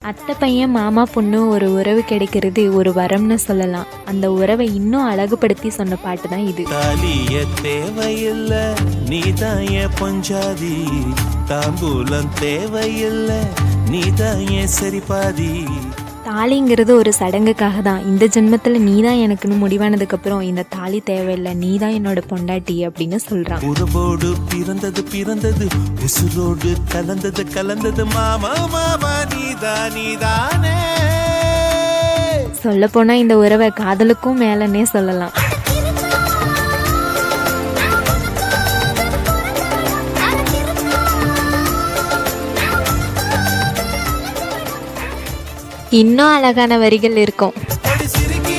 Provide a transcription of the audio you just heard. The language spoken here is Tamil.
அத்தை பையன் மாமா பொண்ணு ஒரு உறவு கிடைக்கிறது ஒரு வரம்னு சொல்லலாம். அந்த உறவை இன்னும் அழகுபடுத்தி சொன்ன பாட்டு தான் இது. தாலிய தேவையில்லை நீதான் என் பஞ்சாதி, தாம்பூலம் தேவையில்லை நீதான் என் சரிபாதி. தாலிங்கிறது ஒரு சடங்குக்காக தான். இந்த ஜென்மத்தில் நீ தான் எனக்குன்னு முடிவானதுக்கப்புறம் இந்த தாலி தேவையில்லை, நீ தான் என்னோட பொண்டாட்டி அப்படின்னு சொல்கிறான். உறவோடு பிறந்தது பிறந்தது, உசுரோடு கலந்தது கலந்தது, மாமா மாமா நீதானே. சொல்லப்போனால் இந்த உறவை காதலுக்கும் மேலன்னே சொல்லலாம். இன்னும் அழகான வரிகள் இருக்கும். சிரிக்கி